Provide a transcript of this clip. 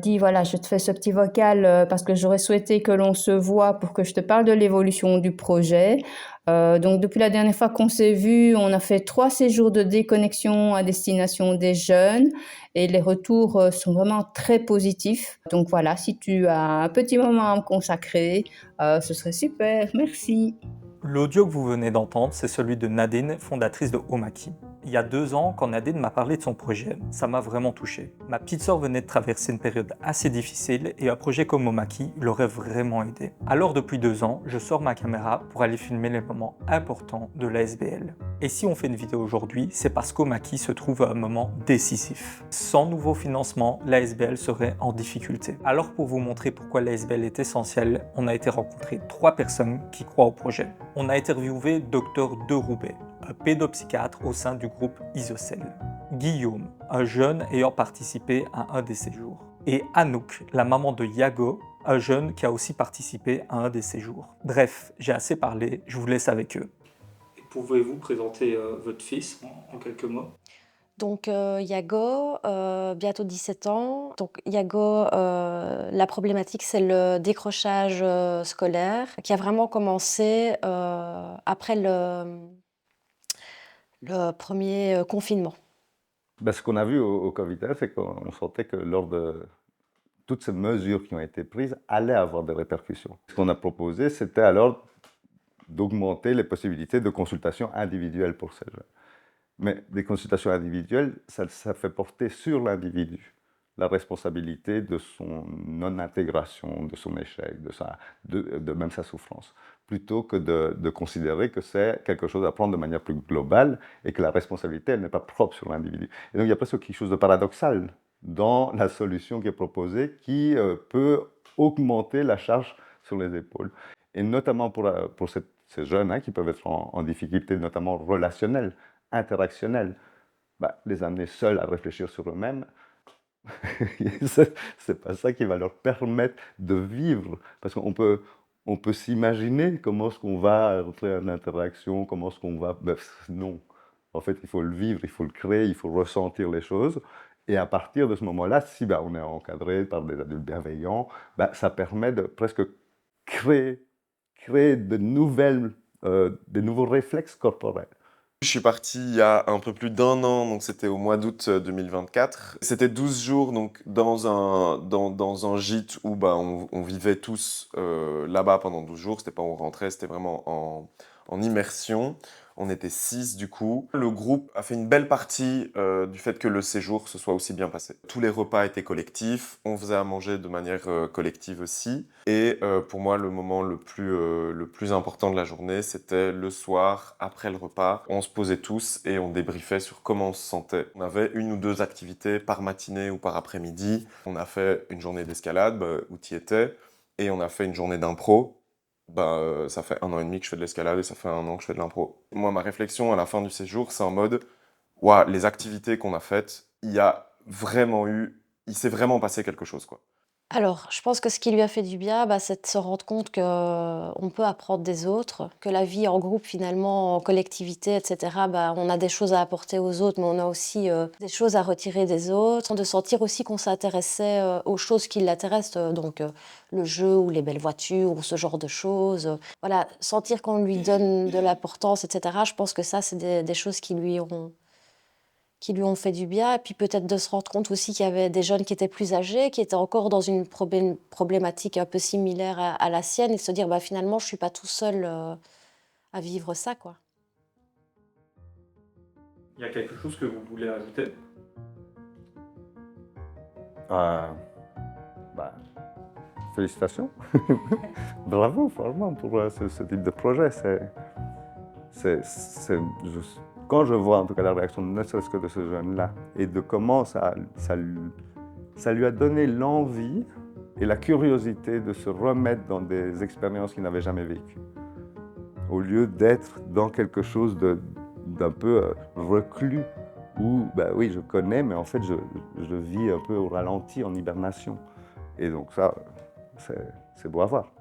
Dis voilà, je te fais ce petit vocal parce que j'aurais souhaité que l'on se voit pour que je te parle de l'évolution du projet. Donc depuis la dernière fois qu'on s'est vu, on a fait 3 séjours de déconnexion à destination des jeunes et les retours sont vraiment très positifs. Donc voilà, si tu as un petit moment à me consacrer, ce serait super. Merci. L'audio que vous venez d'entendre, c'est celui de Nadine, fondatrice de Omaki. Il y a 2 ans, quand Nadine m'a parlé de son projet, ça m'a vraiment touché. Ma petite sœur venait de traverser une période assez difficile et un projet comme Omaki l'aurait vraiment aidé. Alors depuis 2 ans, je sors ma caméra pour aller filmer les moments importants de l'ASBL. Et si on fait une vidéo aujourd'hui, c'est parce qu'Omaki se trouve à un moment décisif. Sans nouveau financement, l'ASBL serait en difficulté. Alors pour vous montrer pourquoi l'ASBL est essentielle, on a été rencontrer 3 personnes qui croient au projet. On a interviewé Dr Deroubet, un pédopsychiatre au sein du groupe Isocel, Guillaume, un jeune ayant participé à un des séjours, et Anouk, la maman de Yago, un jeune qui a aussi participé à un des séjours. Bref, j'ai assez parlé, je vous laisse avec eux. Pouvez-vous présenter votre fils en quelques mots? Donc Yago, bientôt 17 ans. Donc Yago, la problématique, c'est le décrochage scolaire qui a vraiment commencé après le premier confinement. Ben, ce qu'on a vu au Covid-19, c'est qu'on sentait que lors de toutes ces mesures qui ont été prises, allaient avoir des répercussions. Ce qu'on a proposé, c'était alors d'augmenter les possibilités de consultation individuelle pour ces jeunes. Mais des consultations individuelles, ça fait porter sur l'individu la responsabilité de son non-intégration, de son échec, de même sa souffrance, plutôt que de considérer que c'est quelque chose à prendre de manière plus globale et que la responsabilité, elle n'est pas propre sur l'individu. Et donc il y a presque quelque chose de paradoxal dans la solution qui est proposée qui peut augmenter la charge sur les épaules. Et notamment pour ces jeunes qui peuvent être en difficulté, notamment relationnelle, interactionnelle, bah, les amener seuls à réfléchir sur eux-mêmes, c'est pas ça qui va leur permettre de vivre. Parce on peut s'imaginer comment est-ce qu'on va entrer en interaction, comment est-ce qu'on va... Ben, non. En fait, il faut le vivre, il faut le créer, il faut ressentir les choses. Et à partir de ce moment-là, si ben, on est encadré par des adultes bienveillants, ben, ça permet de presque créer des nouveaux réflexes corporels. Je suis parti il y a un peu plus d'1 an, donc c'était au mois d'août 2024. C'était 12 jours donc dans un gîte où bah, on vivait tous là-bas pendant 12 jours. C'était pas où on rentrait, c'était vraiment en immersion. On était 6 du coup. Le groupe a fait une belle partie du fait que le séjour se soit aussi bien passé. Tous les repas étaient collectifs, on faisait à manger de manière collective aussi. Et pour moi, le moment le plus important de la journée, c'était le soir, après le repas. On se posait tous et on débriefait sur comment on se sentait. On avait 1 ou 2 activités par matinée ou par après-midi. On a fait une journée d'escalade, bah, où tu y étais, et on a fait une journée d'impro. Bah, ça fait 1 an et demi que je fais de l'escalade et ça fait 1 an que je fais de l'impro. Moi, ma réflexion à la fin du séjour, c'est en mode, ouah, les activités qu'on a faites, il s'est vraiment passé quelque chose, quoi. Alors, je pense que ce qui lui a fait du bien, bah, c'est de se rendre compte qu'on peut apprendre des autres, que la vie en groupe, finalement, en collectivité, et cetera, bah, on a des choses à apporter aux autres, mais on a aussi des choses à retirer des autres. De sentir aussi qu'on s'intéressait aux choses qui l'intéressent, donc le jeu ou les belles voitures ou ce genre de choses. Voilà, sentir qu'on lui donne de l'importance, et cetera. Je pense que ça, c'est des choses qui lui ont fait du bien. Et puis peut-être de se rendre compte aussi qu'il y avait des jeunes qui étaient plus âgés, qui étaient encore dans une problématique un peu similaire à la sienne, et se dire bah, finalement, je ne suis pas tout seul à vivre ça, quoi. Il y a quelque chose que vous voulez ajouter? Bah, félicitations. Bravo, franchement, pour ce type de projet. Quand je vois en tout cas la réaction, ne serait-ce que de ce jeune-là, et de comment ça lui a donné l'envie et la curiosité de se remettre dans des expériences qu'il n'avait jamais vécues, au lieu d'être dans quelque chose d'un peu reclus, où, bah oui, je connais, mais en fait, je vis un peu au ralenti, en hibernation. Et donc ça, c'est beau à voir.